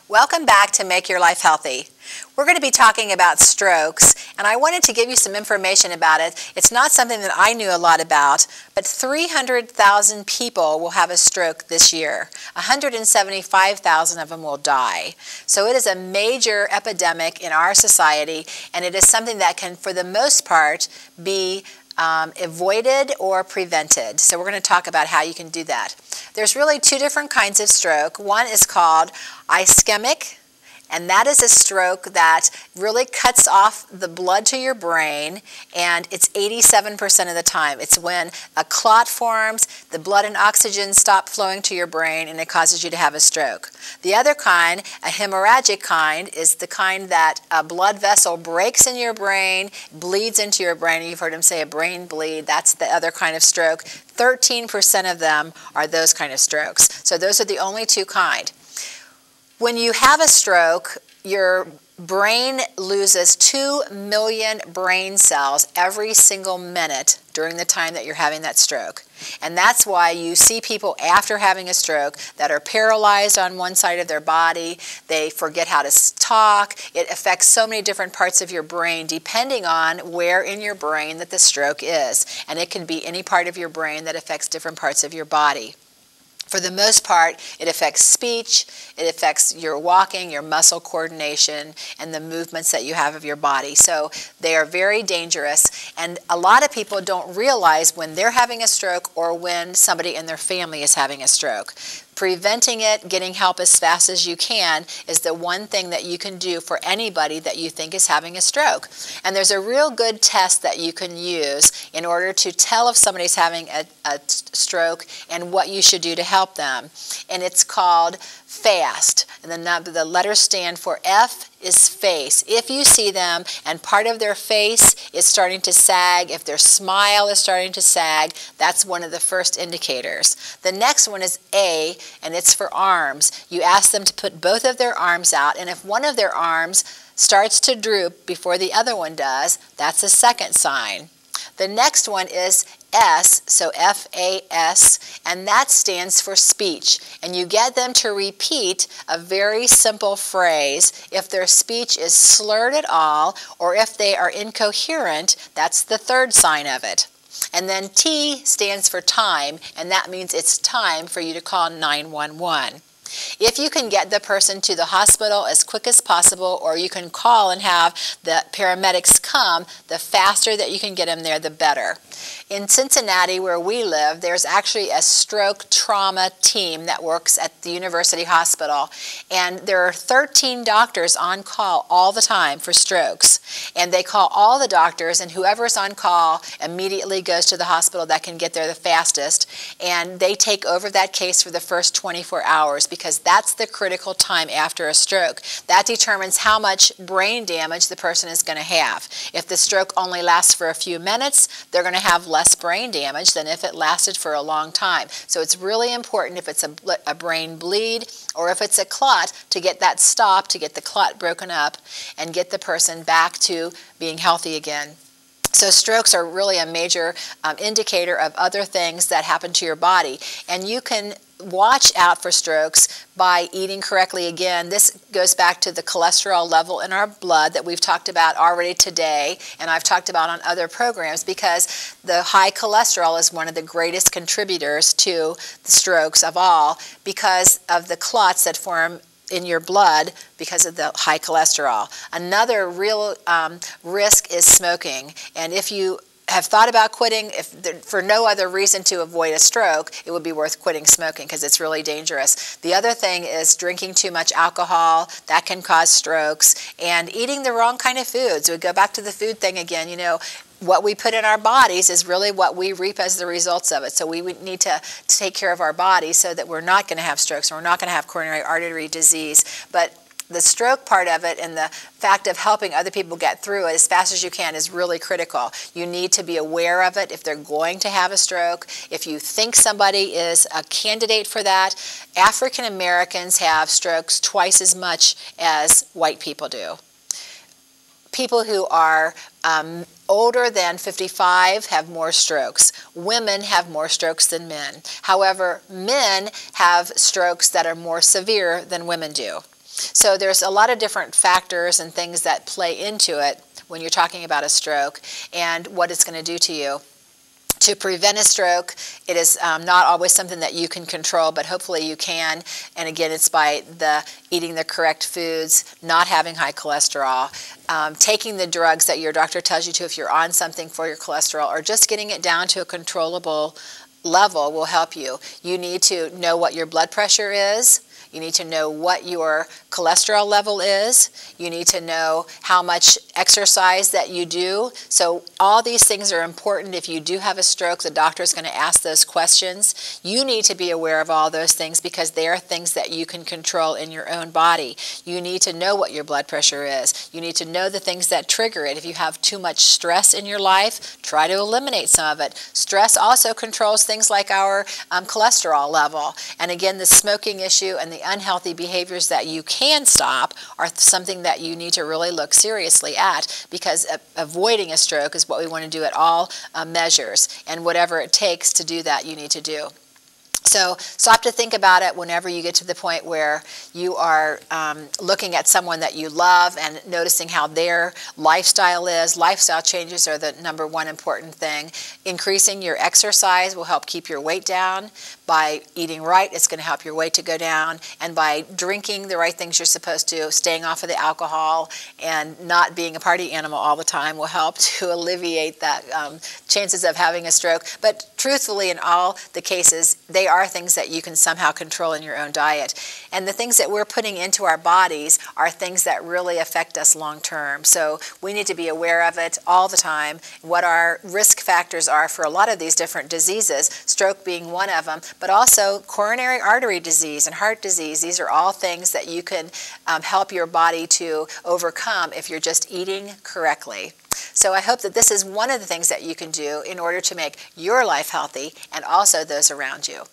Welcome back to Make Your Life Healthy. We're going to be talking about strokes, and I wanted to give you some information about it. It's not something that I knew a lot about, but 300,000 people will have a stroke this year. 175,000 of them will die. So it is a major epidemic in our society, and it is something that can, for the most part, be avoided or prevented. So we're going to talk about how you can do that. There's really two different kinds of stroke. One is called ischemic, and that is a stroke that really cuts off the blood to your brain, and it's 87% of the time. It's when a clot forms, the blood and oxygen stop flowing to your brain, and it causes you to have a stroke. The other kind, a hemorrhagic kind, is the kind that a blood vessel breaks in your brain, bleeds into your brain. You've heard them say a brain bleed. That's the other kind of stroke. 13% of them are those kind of strokes. So those are the only two kind. When you have a stroke, your brain loses 2 million brain cells every single minute during the time that you're having that stroke. And that's why you see people after having a stroke that are paralyzed on one side of their body. They forget how to talk. It affects so many different parts of your brain depending on where in your brain that the stroke is. And it can be any part of your brain that affects different parts of your body. For the most part, it affects speech, it affects your walking, your muscle coordination, and the movements that you have of your body. So they are very dangerous, and a lot of people don't realize when they're having a stroke or when somebody in their family is having a stroke. Preventing it, getting help as fast as you can, is the one thing that you can do for anybody that you think is having a stroke. And there's a real good test that you can use in order to tell if somebody's having a stroke and what you should do to help them. And it's called FAST. And the letters stand for F is face. If you see them and part of their face is starting to sag, if their smile is starting to sag, that's one of the first indicators. The next one is A, and it's for arms. You ask them to put both of their arms out, and if one of their arms starts to droop before the other one does, that's a second sign. The next one is S, so F-A-S, and that stands for speech. And you get them to repeat a very simple phrase. If their speech is slurred at all, or if they are incoherent, that's the third sign of it. And then T stands for time, and that means it's time for you to call 911. If you can get the person to the hospital as quick as possible, or you can call and have the paramedics come, the faster that you can get them there, the better. In Cincinnati, where we live, there's actually a stroke trauma team that works at the University Hospital, and there are 13 doctors on call all the time for strokes. And they call all the doctors, and whoever's on call immediately goes to the hospital that can get there the fastest, and they take over that case for the first 24 hours because that's the critical time after a stroke. That determines how much brain damage the person is going to have. If the stroke only lasts for a few minutes, they're going to have less brain damage than if it lasted for a long time. So it's really important, if it's a brain bleed or if it's a clot, to get that stopped, to get the clot broken up and get the person back to being healthy again. So strokes are really a major indicator of other things that happen to your body. And you can watch out for strokes by eating correctly. Again, this goes back to the cholesterol level in our blood that we've talked about already today, and I've talked about on other programs, because the high cholesterol is one of the greatest contributors to the strokes of all, because of the clots that form in your blood because of the high cholesterol. Another real risk is smoking, and if you have thought about quitting, for no other reason to avoid a stroke, it would be worth quitting smoking because it's really dangerous. The other thing is drinking too much alcohol. That can cause strokes. And eating the wrong kind of foods. We go back to the food thing again. You know, what we put in our bodies is really what we reap as the results of it. So we need to take care of our bodies so that we're not going to have strokes and we're not going to have coronary artery disease. But the stroke part of it and the fact of helping other people get through it as fast as you can is really critical. You need to be aware of it if they're going to have a stroke. If you think somebody is a candidate for that, African Americans have strokes twice as much as white people do. People who are older than 55 have more strokes. Women have more strokes than men. However, men have strokes that are more severe than women do. So there's a lot of different factors and things that play into it when you're talking about a stroke and what it's going to do to you. To prevent a stroke, it is not always something that you can control, but hopefully you can. And again, it's by eating the correct foods, not having high cholesterol, taking the drugs that your doctor tells you to if you're on something for your cholesterol, or just getting it down to a controllable level will help you. You need to know what your blood pressure is. You need to know what your cholesterol level is. You need to know how much exercise that you do. So all these things are important. If you do have a stroke, the doctor is going to ask those questions. You need to be aware of all those things because they are things that you can control in your own body. You need to know what your blood pressure is. You need to know the things that trigger it. If you have too much stress in your life, try to eliminate some of it. Stress also controls things like our cholesterol level. And again, the smoking issue and the unhealthy behaviors that you can stop are something that you need to really look seriously at, because avoiding a stroke is what we want to do at all measures, and whatever it takes to do that you need to do. So stop to think about it whenever you get to the point where you are looking at someone that you love and noticing how their lifestyle is. Lifestyle changes are the #1 important thing. Increasing your exercise will help keep your weight down. By eating right, it's going to help your weight to go down. And by drinking the right things you're supposed to, staying off of the alcohol, and not being a party animal all the time will help to alleviate that chances of having a stroke. But truthfully, in all the cases, they are things that you can somehow control in your own diet. And the things that we're putting into our bodies are things that really affect us long term. So we need to be aware of it all the time, what our risk factors are for a lot of these different diseases, stroke being one of them, but also coronary artery disease and heart disease. These are all things that you can help your body to overcome if you're just eating correctly. So I hope that this is one of the things that you can do in order to make your life healthy and also those around you.